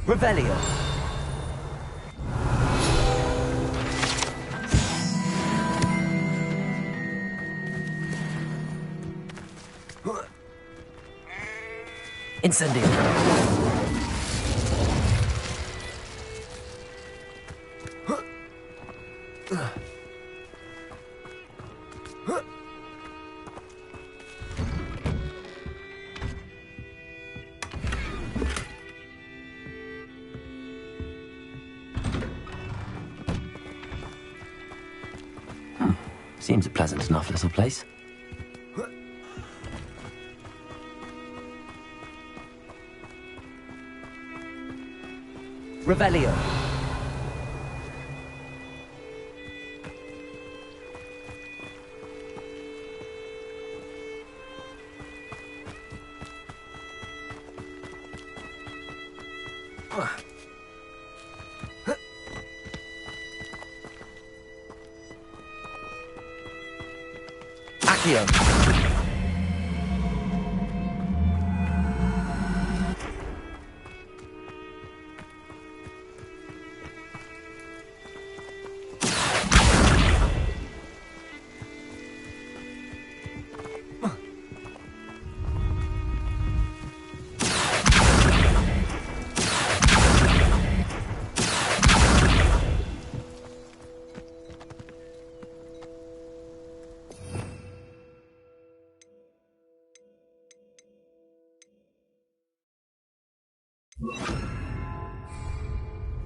Revelio. Incendio. Seems a pleasant enough little place. Revelio. Accio.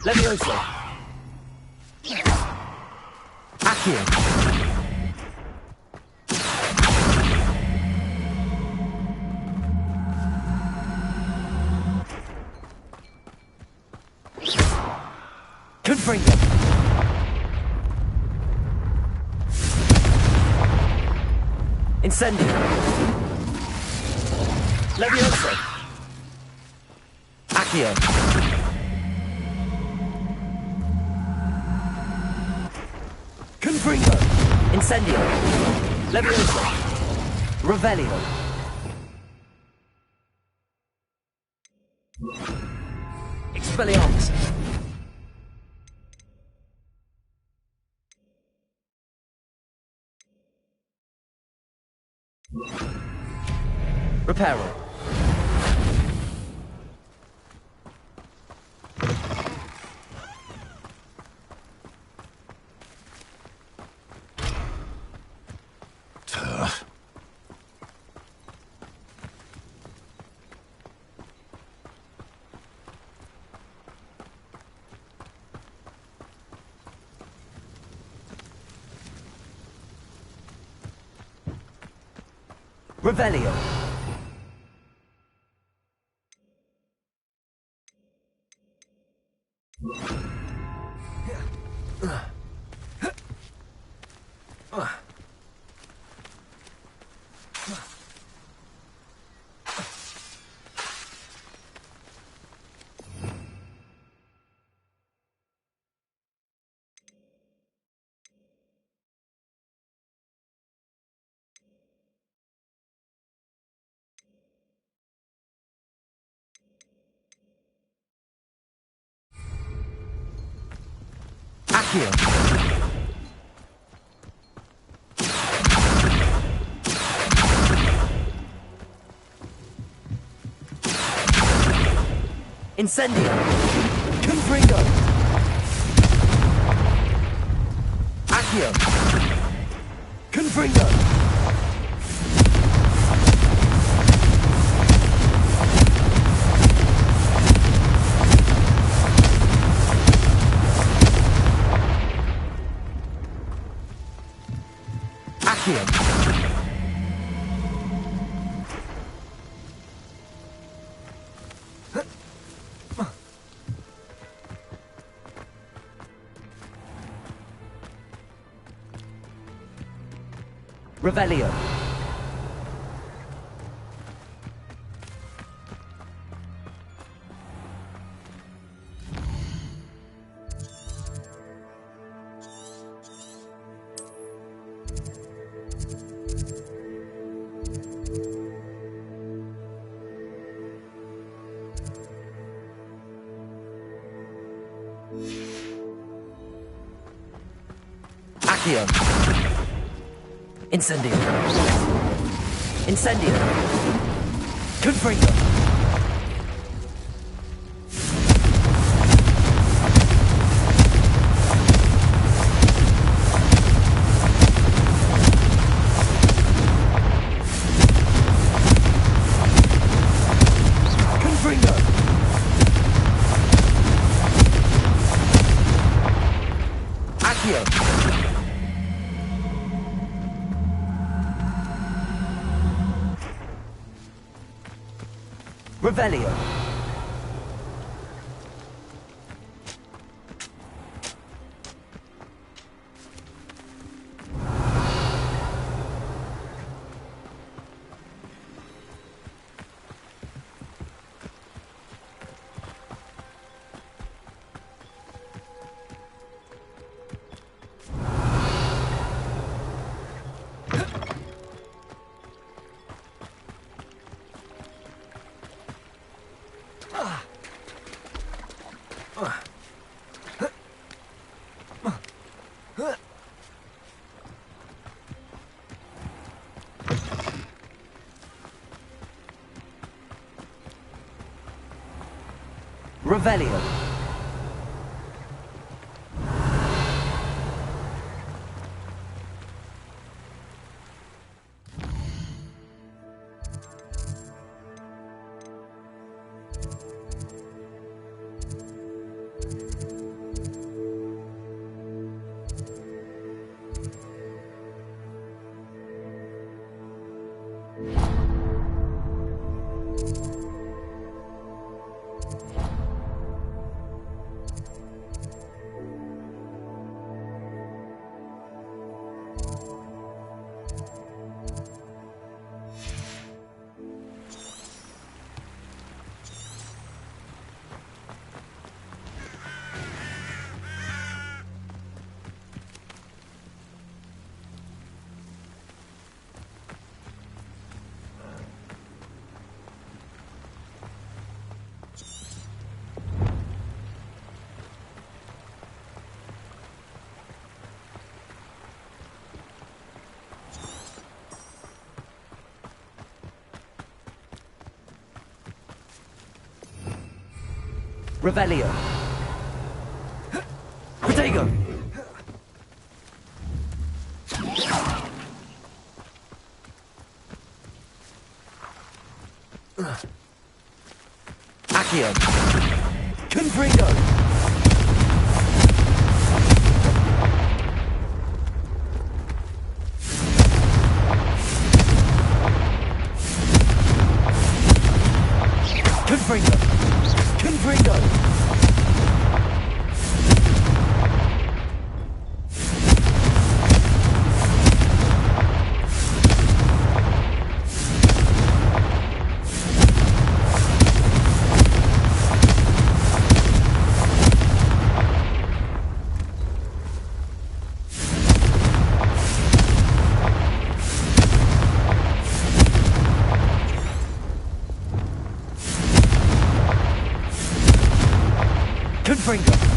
Levioso. Accio. Confringo. Incendio. Levioso. Accio. Confringo. Incendio. Levioso. Revelio. Expelliarmus. Reparo. Revelio. Accio. Incendio. Confringo. Accio. Confringo. Accio. Revelio. Accio. Incendio. Incendio. Confringo. Confringo. Accio. Revelio. Revelio. Revelio. Protego. Accio. Confringo. Confringo. Confringo. Confringo.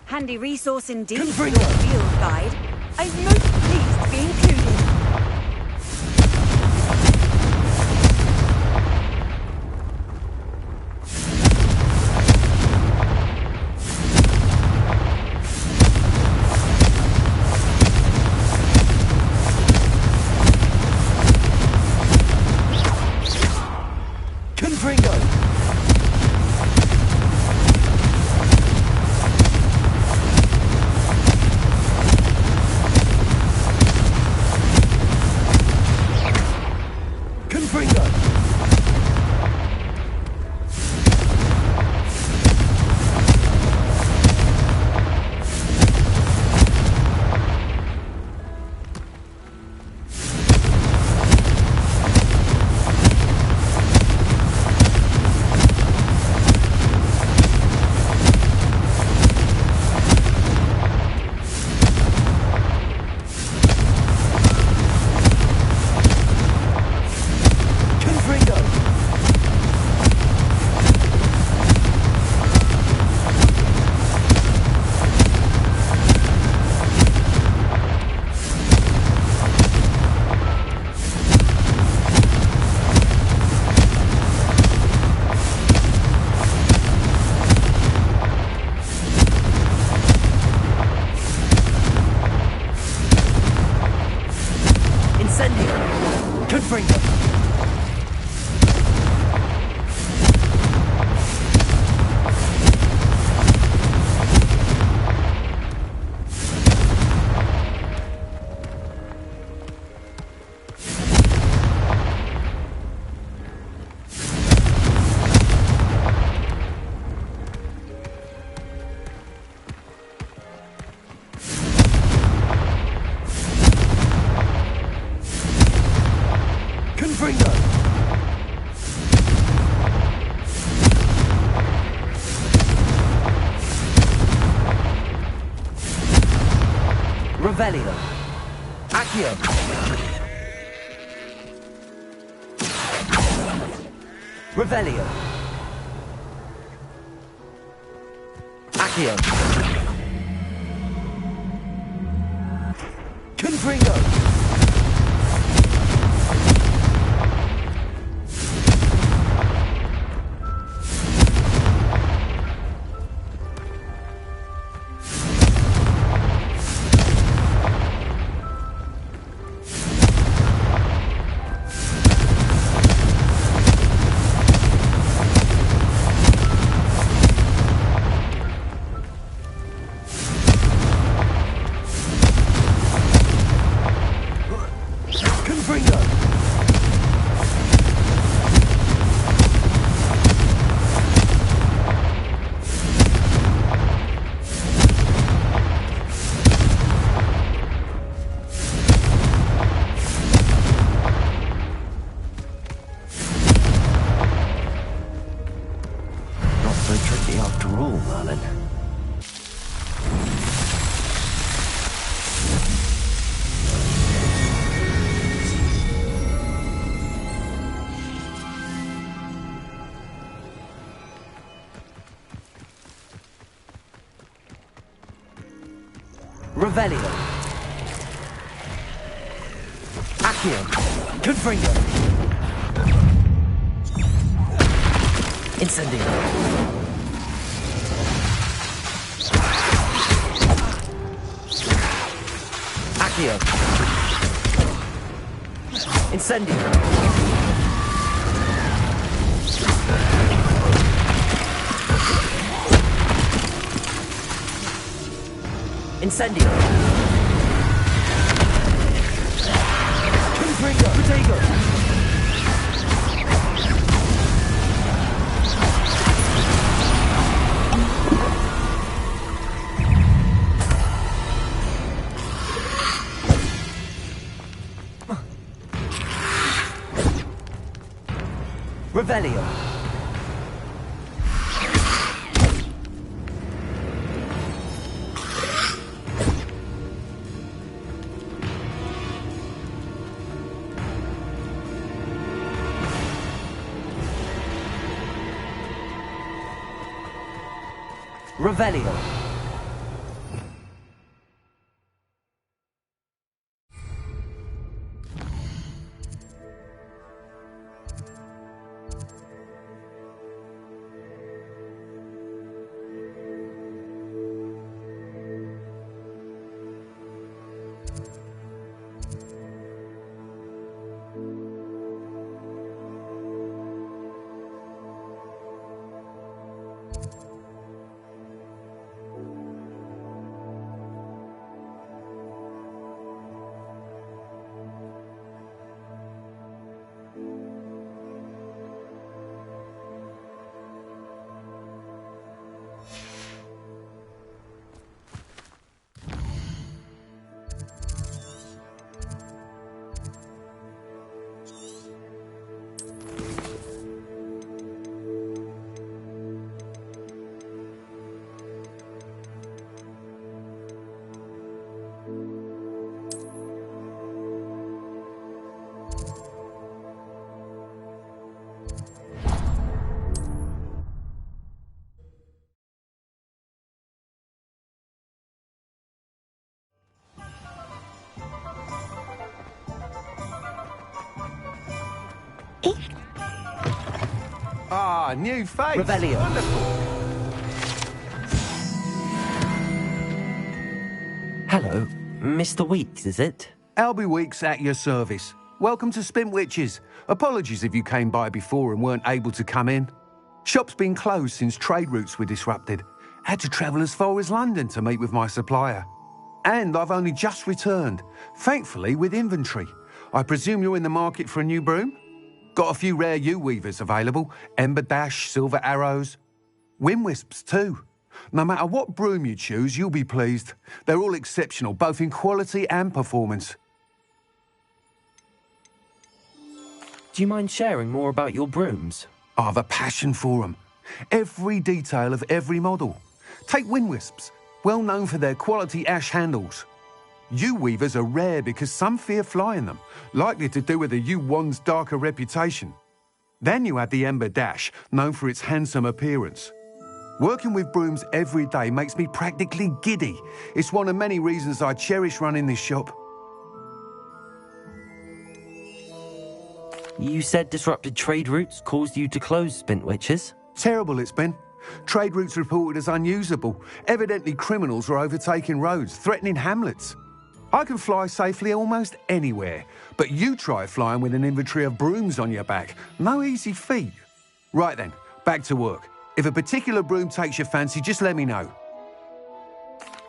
Handy resource indeed, Confringo. your field guide. I'm most pleased to be included. Confringo. Confringo! Revelio. Accio. Revelio. Accio. Confringo. Confringo. Not so tricky after all, Merlin. Revelio. Accio. Confringo. Incendio. Accio. Incendio. Incendio. Confringo. Protego. Revelio. Revelio. Ah, new face. Revelio. Wonderful. Hello, Mr. Weeks, is it? Albie Weeks at your service. Welcome to Spintwitches. Apologies if you came by before and weren't able to come in. Shop's been closed since trade routes were disrupted. Had to travel as far as London to meet with my supplier. And I've only just returned, thankfully with inventory. I presume you're in the market for a new broom? Got a few rare U-weavers available, Ember Dash, Silver Arrows, Wind Wisps too. No matter what broom you choose, you'll be pleased. They're all exceptional, both in quality and performance. Do you mind sharing more about your brooms? I have a passion for them. Every detail of every model. Take wind wisps, well known for their quality ash handles. Yew weavers are rare because some fear flying them, likely to do with the yew wand's darker reputation. Then you have the ember dash, known for its handsome appearance. Working with brooms every day makes me practically giddy. It's one of many reasons I cherish running this shop. You said disrupted trade routes caused you to close Spintwitches? Terrible it's been. Trade routes reported as unusable. Evidently criminals are overtaking roads, threatening hamlets. I can fly safely almost anywhere, but you try flying with an inventory of brooms on your back. No easy feat. Right then, back to work. If a particular broom takes your fancy, just let me know.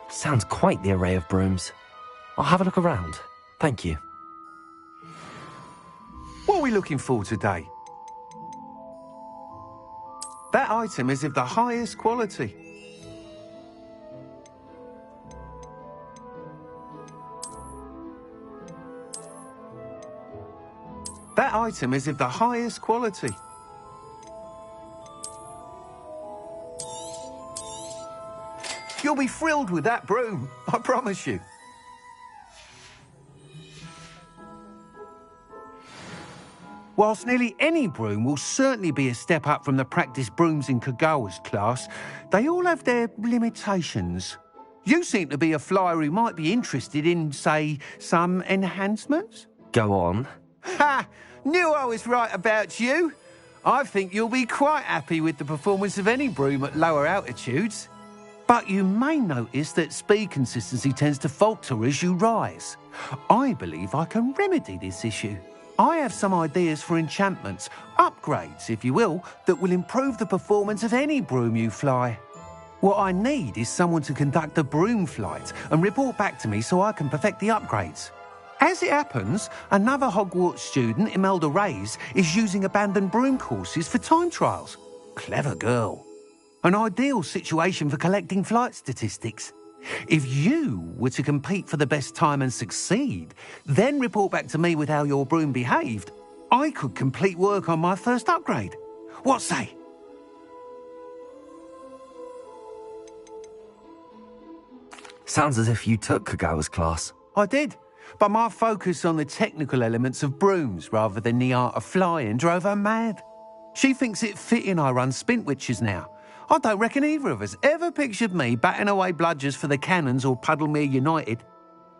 Sounds quite the array of brooms. I'll have a look around. Thank you. What are we looking for today? That item is of the highest quality. That item is of the highest quality. You'll be thrilled with that broom, I promise you. Whilst nearly any broom will certainly be a step up from the practice brooms in Kagawa's class, they all have their limitations. You seem to be a flyer who might be interested in, say, some enhancements? Go on. Ha! Knew I was right about you. I think you'll be quite happy with the performance of any broom at lower altitudes. But you may notice that speed consistency tends to falter as you rise. I believe I can remedy this issue. I have some ideas for enchantments, upgrades, if you will, that will improve the performance of any broom you fly. What I need is someone to conduct a broom flight and report back to me so I can perfect the upgrades. As it happens, another Hogwarts student, Imelda Reyes, is using abandoned broom courses for time trials. Clever girl. An ideal situation for collecting flight statistics. If you were to compete for the best time and succeed, then report back to me with how your broom behaved, I could complete work on my first upgrade. What say? Sounds as if you took Kagawa's class. I did, but my focus on the technical elements of brooms rather than the art of flying drove her mad. She thinks it fitting I run Spintwitches now. I don't reckon either of us ever pictured me batting away bludgers for the Cannons or Puddlemere United.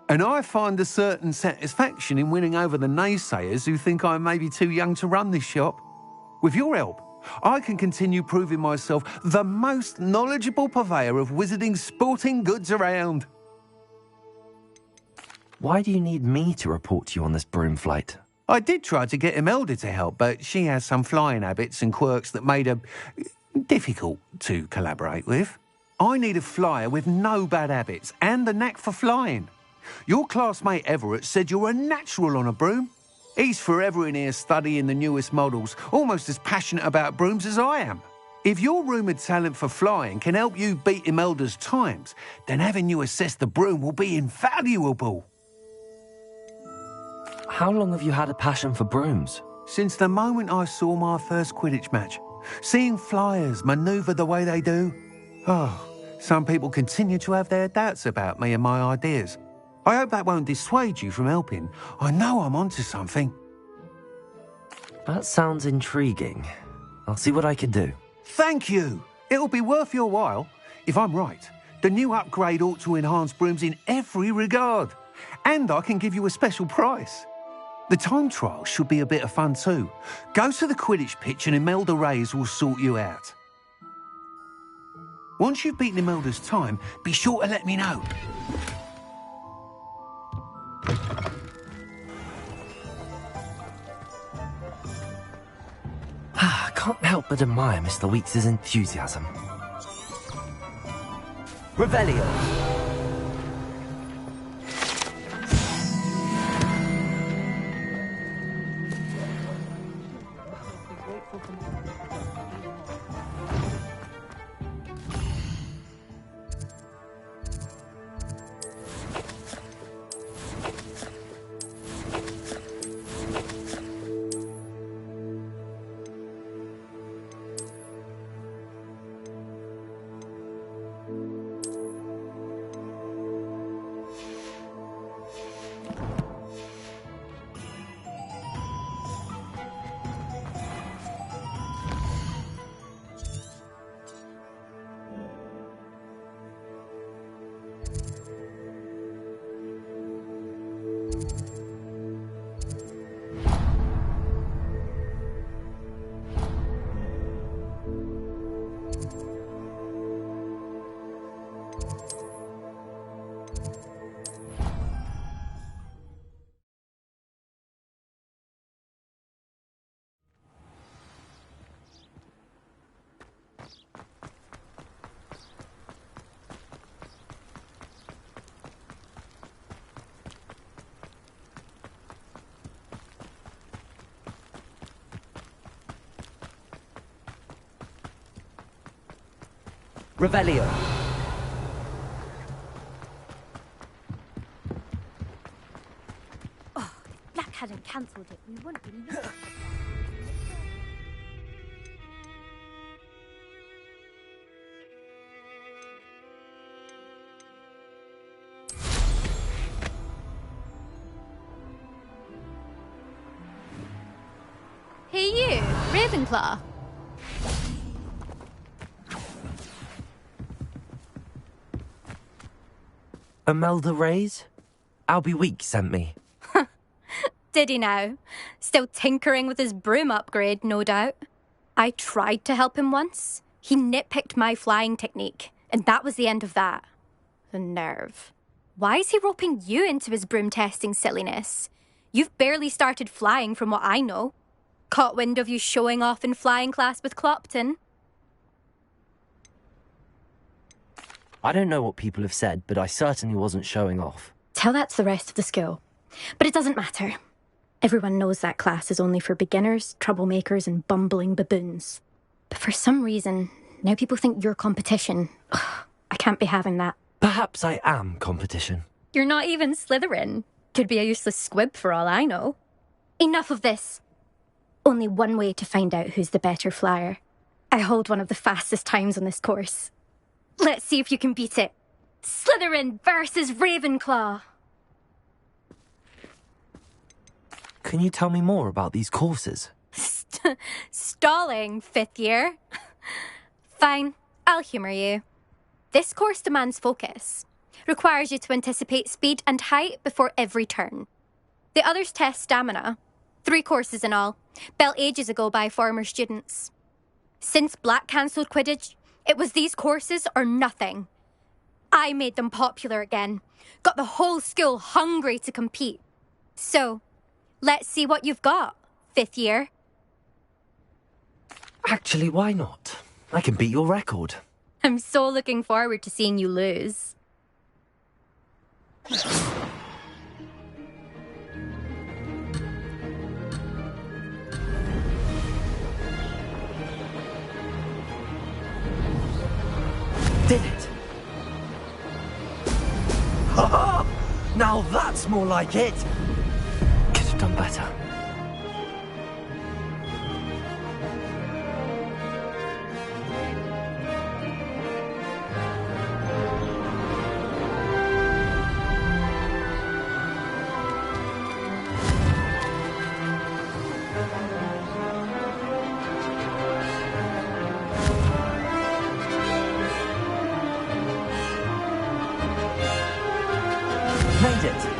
And I find a certain satisfaction in winning over the naysayers who think I may be too young to run this shop. With your help, I can continue proving myself the most knowledgeable purveyor of wizarding sporting goods around. Why do you need me to report to you on this broom flight? I did try to get Imelda to help, but she has some flying habits and quirks that made her difficult to collaborate with. I need a flyer with no bad habits and the knack for flying. Your classmate Everett said you're a natural on a broom. He's forever in here studying the newest models, almost as passionate about brooms as I am. If your rumoured talent for flying can help you beat Imelda's times, then having you assess the broom will be invaluable. How long have you had a passion for brooms? Since the moment I saw my first Quidditch match. Seeing flyers manoeuvre the way they do. Oh, some people continue to have their doubts about me and my ideas. I hope that won't dissuade you from helping. I know I'm onto something. That sounds intriguing. I'll see what I can do. Thank you. It'll be worth your while. If I'm right, the new upgrade ought to enhance brooms in every regard. And I can give you a special price. The time trial should be a bit of fun too. Go to the Quidditch pitch and Imelda Reyes will sort you out. Once you've beaten Imelda's time, be sure to let me know. I can't help but admire Mr. Weeks' enthusiasm. Revelio. Revelio. Oh, if Black hadn't cancelled it, we wouldn't be losing. Hey you, Ravenclaw. Imelda Reyes? Albie Week sent me. Did he now? Still tinkering with his broom upgrade, no doubt. I tried to help him once. He nitpicked my flying technique, and that was the end of that. The nerve. Why is he roping you into his broom testing silliness? You've barely started flying from what I know. Caught wind of you showing off in flying class with Clopton. I don't know what people have said, but I certainly wasn't showing off. Tell that to the rest of the school. But it doesn't matter. Everyone knows that class is only for beginners, troublemakers, and bumbling baboons. But for some reason, now people think you're competition. Ugh, I can't be having that. Perhaps I am competition. You're not even Slytherin. Could be a useless squib for all I know. Enough of this. Only one way to find out who's the better flyer. I hold one of the fastest times on this course. Let's see if you can beat it. Slytherin versus Ravenclaw. Can you tell me more about these courses? Stalling, fifth year. Fine, I'll humour you. This course demands focus. Requires you to anticipate speed and height before every turn. The others test stamina. 3 courses in all, built ages ago by former students. Since Black cancelled Quidditch, it was these courses or nothing. I made them popular again. Got the whole school hungry to compete. So, let's see what you've got, fifth year. Actually, why not? I can beat your record. I'm so looking forward to seeing you lose. Did it? Ha! Now that's more like it! Could have done better. Made it!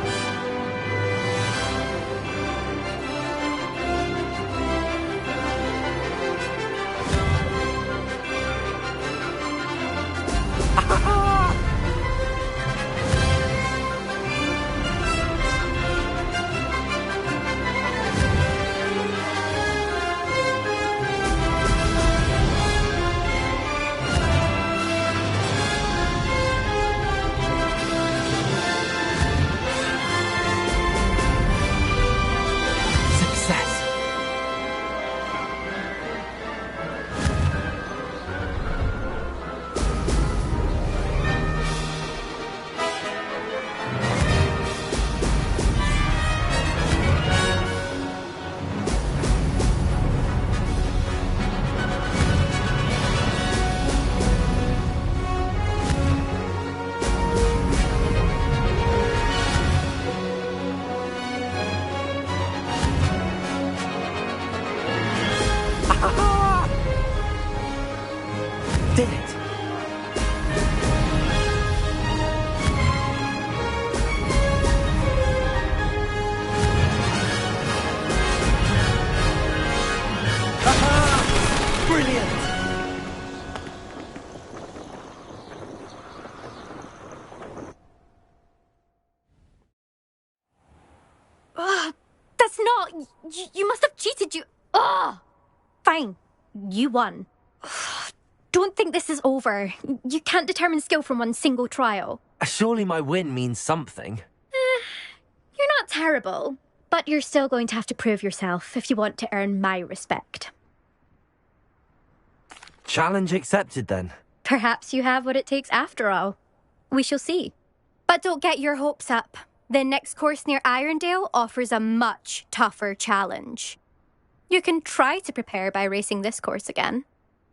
Did it! Aha! Brilliant! That's not... You must have cheated, you... Ugh! Fine. You won. Don't think this is over. You can't determine skill from one single trial. Surely my win means something. You're not terrible, but you're still going to have to prove yourself if you want to earn my respect. Challenge accepted then. Perhaps you have what it takes after all. We shall see. But don't get your hopes up. The next course near Irondale offers a much tougher challenge. You can try to prepare by racing this course again.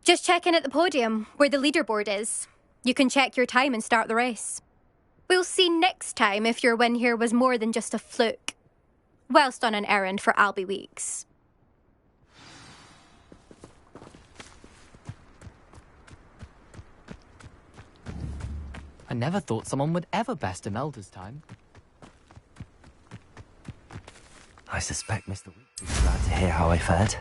Just check in at the podium, where the leaderboard is. You can check your time and start the race. We'll see next time if your win here was more than just a fluke, whilst on an errand for Albie Weeks. I never thought someone would ever best Imelda's time. I suspect Mr. Weeks is glad to hear how I fared.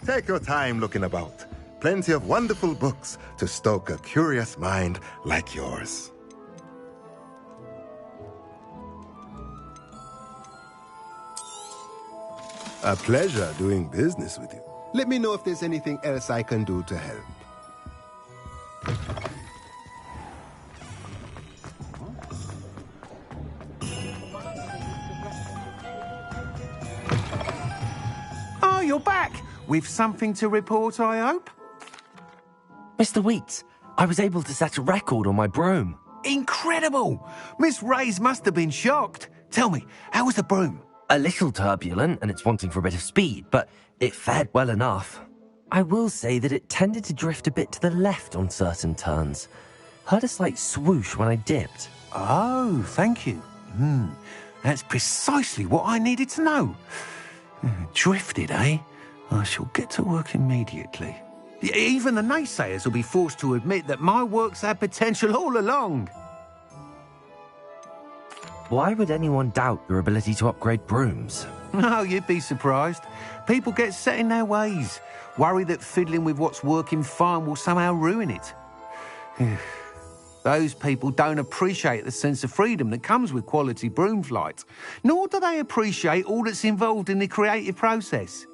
Take your time looking about. Plenty of wonderful books to stoke a curious mind like yours. A pleasure doing business with you. Let me know if there's anything else I can do to help. Oh, you're back! With something to report, I hope? Mr. Weeks, I was able to set a record on my broom. Incredible! Miss Reyes must have been shocked. Tell me, how was the broom? A little turbulent, and it's wanting for a bit of speed, but it fared well enough. I will say that it tended to drift a bit to the left on certain turns. Heard a slight swoosh when I dipped. Oh, thank you. That's precisely what I needed to know. Drifted, eh? I shall get to work immediately. Even the naysayers will be forced to admit that my work's had potential all along. Why would anyone doubt your ability to upgrade brooms? Oh, you'd be surprised. People get set in their ways, worry that fiddling with what's working fine will somehow ruin it. Those people don't appreciate the sense of freedom that comes with quality broom flight, nor do they appreciate all that's involved in the creative process.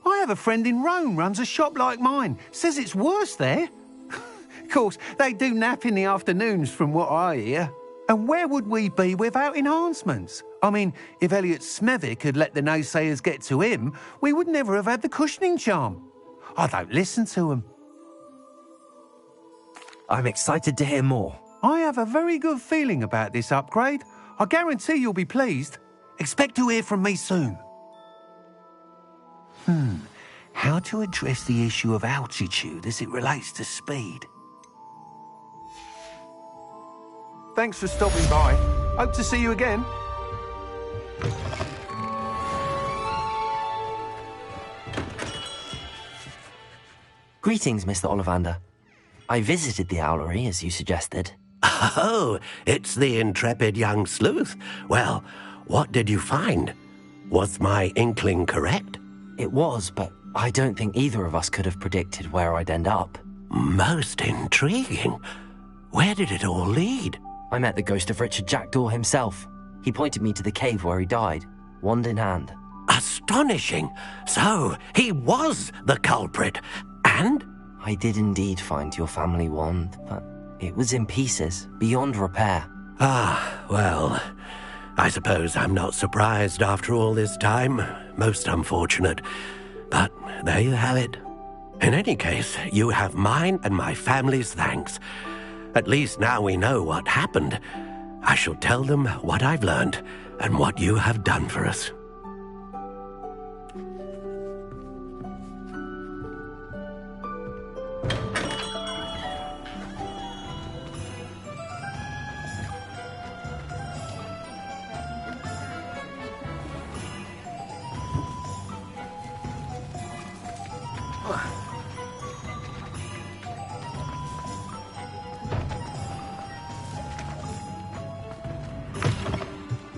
I have a friend in Rome runs a shop like mine, says it's worse there. Of course, they do nap in the afternoons from what I hear. And where would we be without enhancements? I mean, if Elliot Smethwick had let the naysayers get to him, we would never have had the cushioning charm. I don't listen to them. I'm excited to hear more. I have a very good feeling about this upgrade. I guarantee you'll be pleased. Expect to hear from me soon. How to address the issue of altitude as it relates to speed? Thanks for stopping by. Hope to see you again. Greetings, Mr. Ollivander. I visited the owlery, as you suggested. Oh, it's the intrepid young sleuth. Well, what did you find? Was my inkling correct? It was, but I don't think either of us could have predicted where I'd end up. Most intriguing. Where did it all lead? I met the ghost of Richard Jackdaw himself. He pointed me to the cave where he died, wand in hand. Astonishing. So, he was the culprit. And? I did indeed find your family wand, but it was in pieces, beyond repair. Ah, well, I suppose I'm not surprised after all this time. Most unfortunate. But there you have it. In any case, you have mine and my family's thanks. At least now we know what happened. I shall tell them what I've learned and what you have done for us.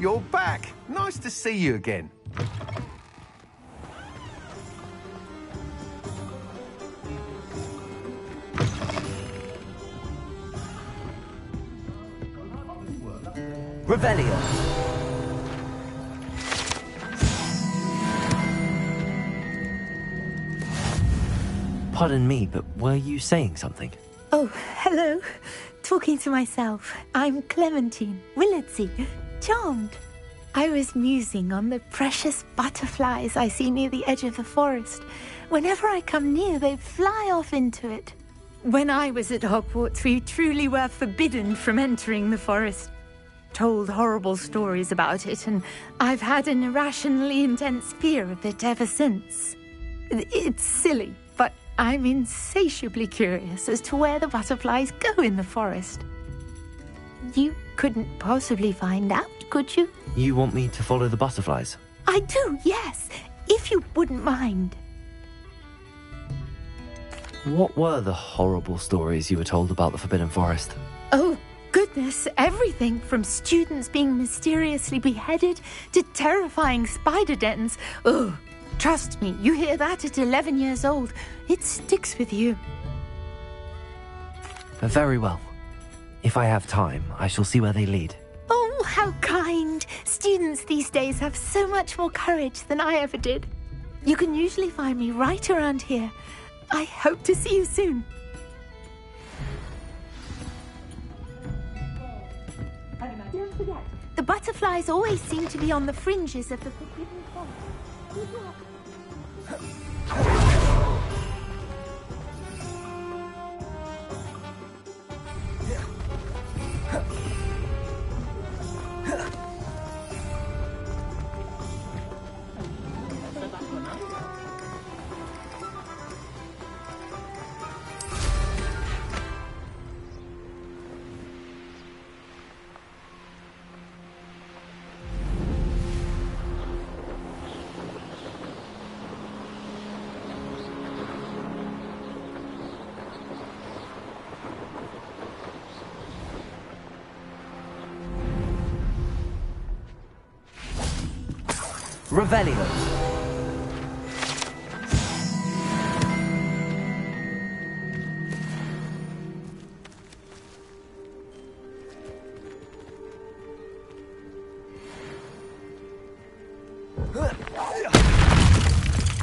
You're back. Nice to see you again. Revelio. Pardon me, but were you saying something? Oh, hello. Talking to myself. I'm Clementine Willardsey. Charmed. I was musing on the precious butterflies I see near the edge of the forest. Whenever I come near, they fly off into it. When I was at Hogwarts, we truly were forbidden from entering the forest. Told horrible stories about it, and I've had an irrationally intense fear of it ever since. It's silly, but I'm insatiably curious as to where the butterflies go in the forest. You couldn't possibly find out, could you? You want me to follow the butterflies? I do, yes, if you wouldn't mind. What were the horrible stories you were told about the Forbidden Forest? Oh, goodness, everything from students being mysteriously beheaded to terrifying spider dens. Oh, trust me, you hear that at 11 years old, it sticks with you. Very well. If I have time, I shall see where they lead. Oh, how kind. Students these days have so much more courage than I ever did. You can usually find me right around here. I hope to see you soon. Don't forget, the butterflies always seem to be on the fringes of the forbidden forest. Good luck. Revelio.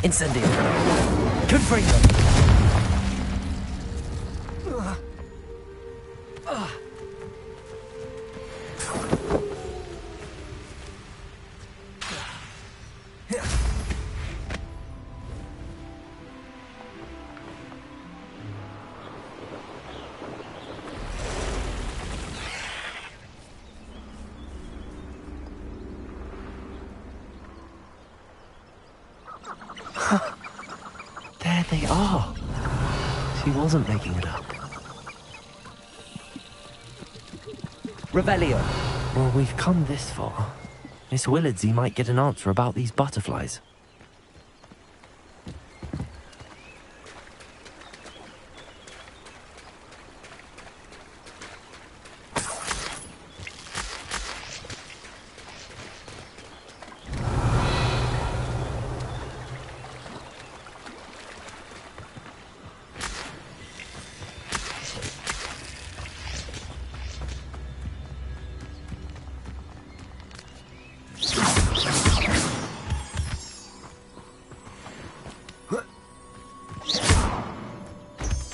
Incendio. Confringo. There they are. She wasn't making it up. Revelio. Well, we've come this far. Miss Willardsey might get an answer about these butterflies.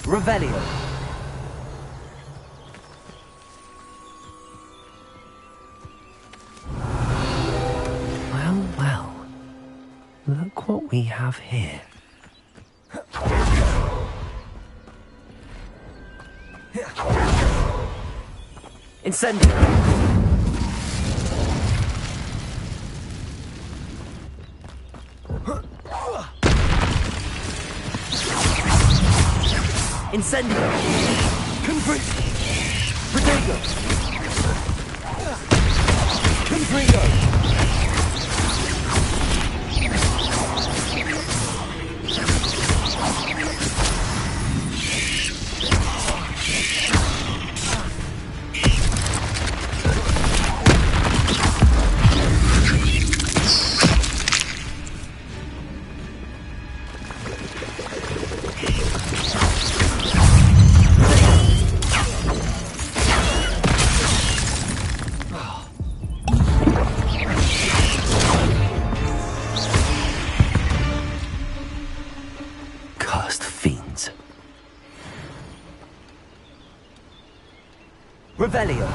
Revelio. Well, well. Look what we have here. Incendio. Incendio! Confringo! Protego! Confringo! Cursed fiends. Revelio.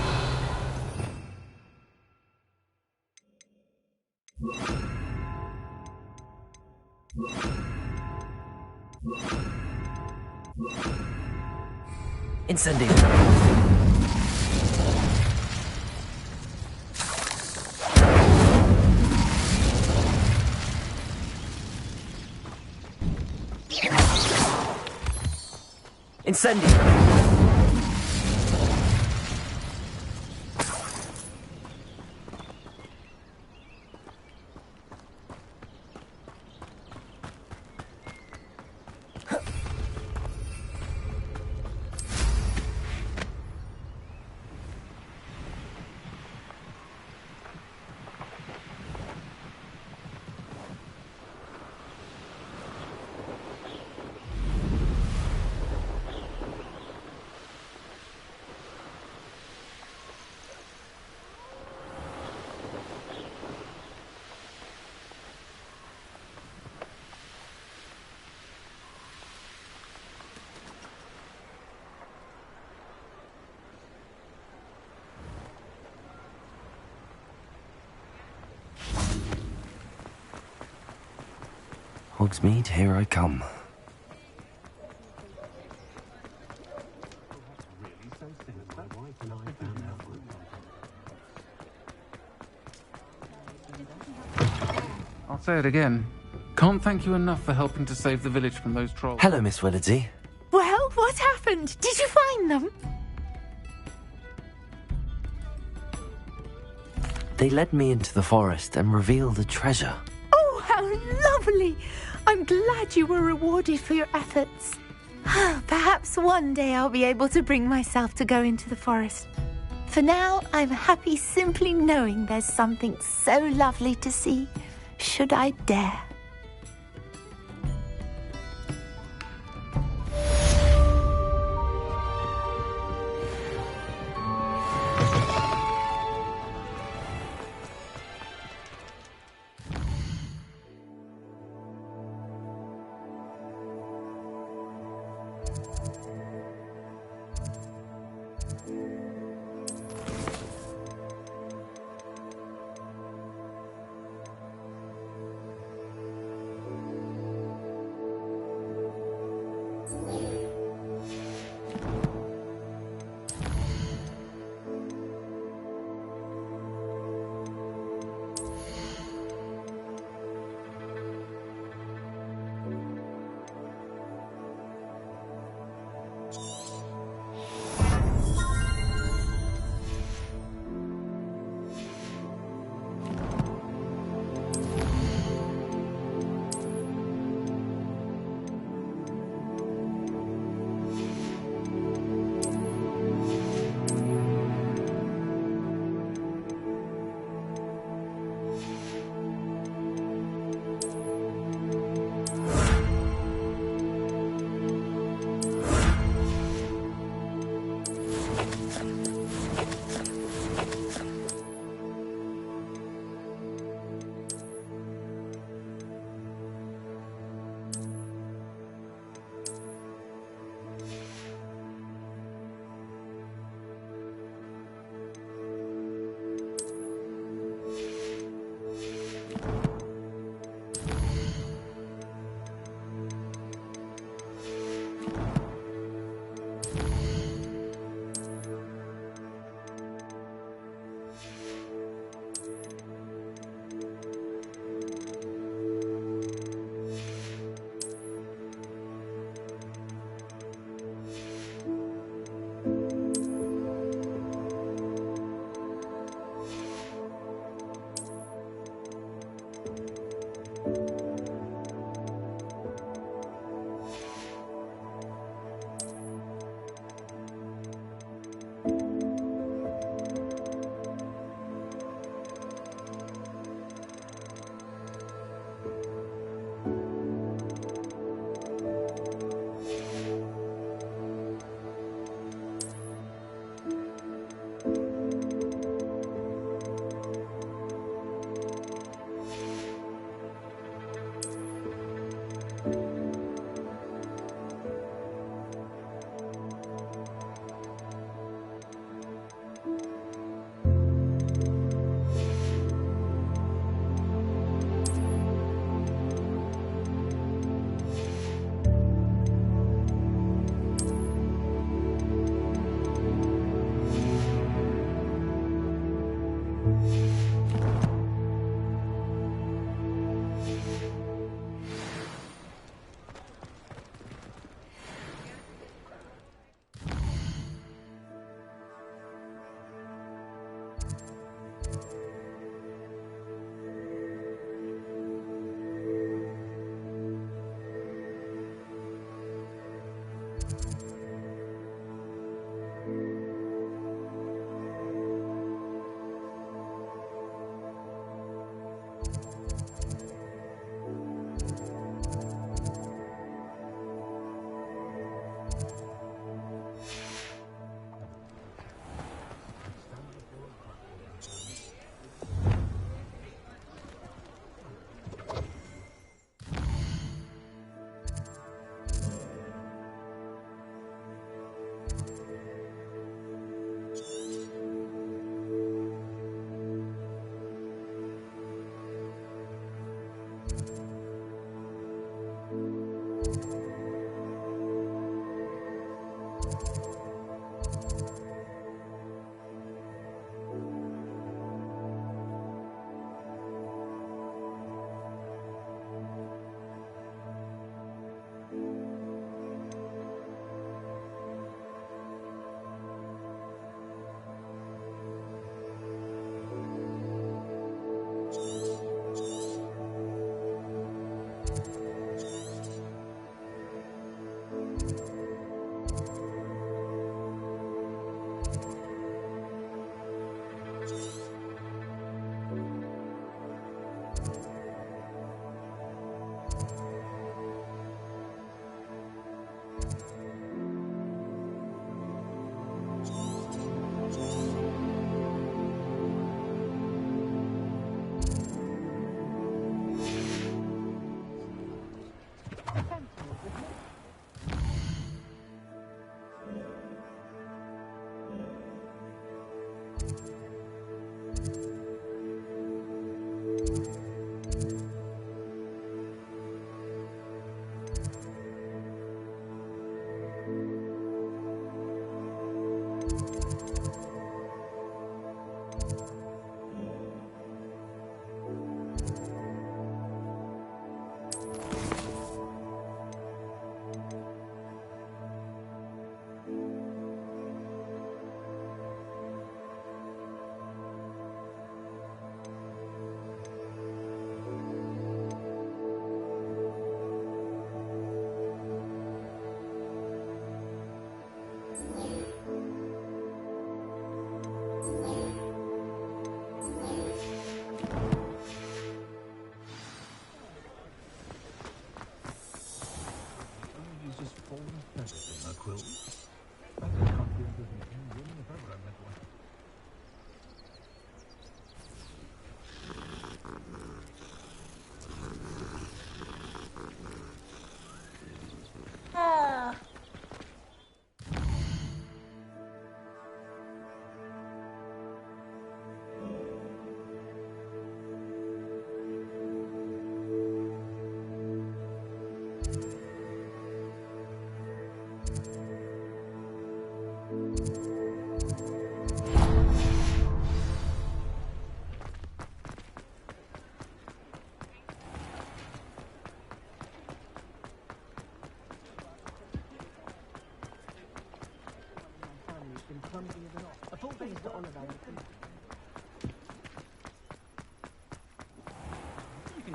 Incendio. Incendio. Hogsmeade, here I come. I'll say it again. Can't thank you enough for helping to save the village from those trolls. Hello, Miss Willardsey. Well, what happened? Did you find them? They led me into the forest and revealed a treasure. Oh, how lovely! I'm glad you were rewarded for your efforts. Perhaps one day I'll be able to bring myself to go into the forest. For now, I'm happy simply knowing there's something so lovely to see, should I dare.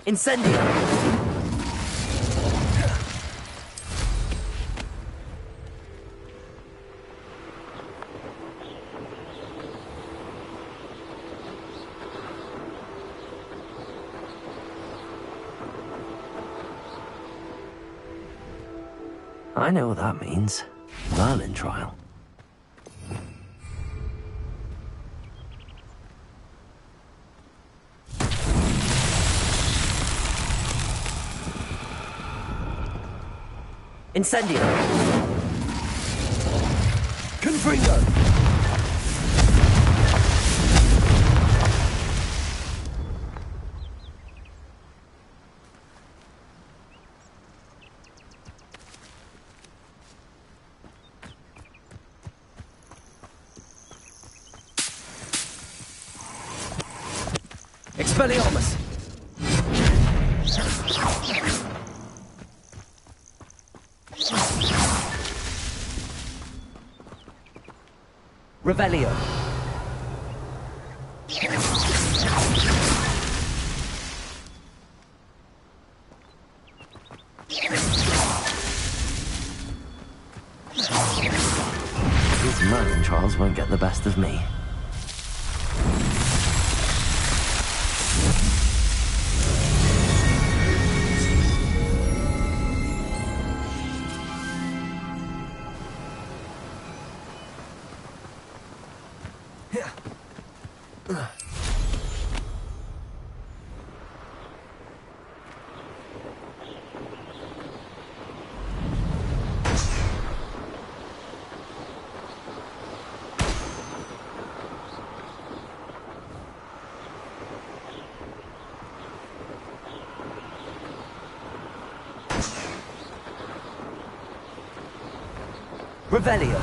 Incendio! I know what that means. Merlin trial. Incendio! Confringo! Expelliarmus! Revelio. These Merlin trials won't get the best of me. Revelio.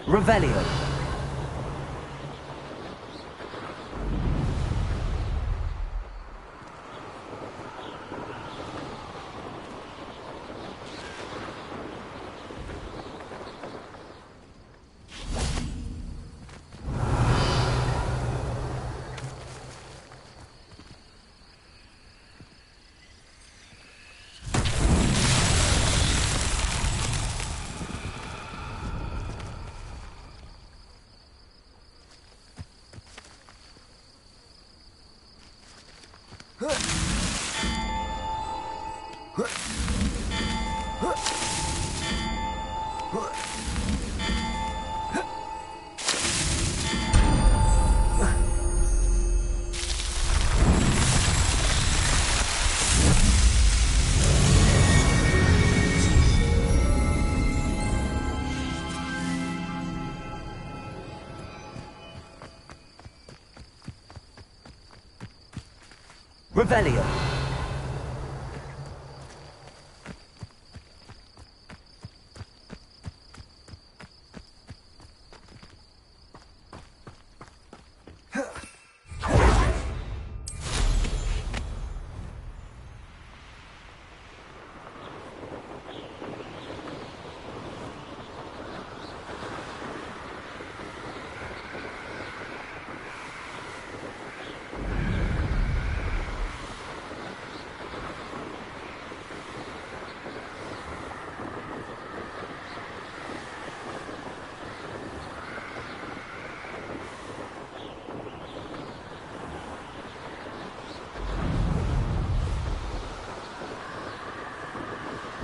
Revelio. Revelio.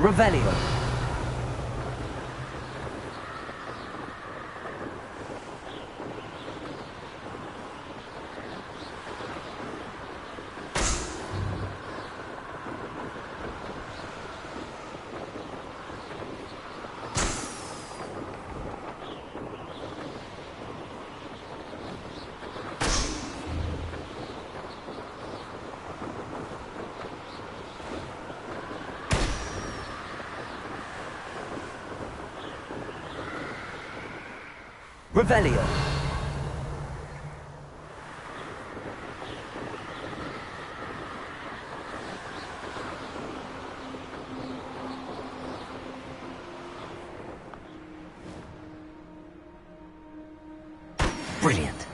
Revelio. Revelio. Brilliant.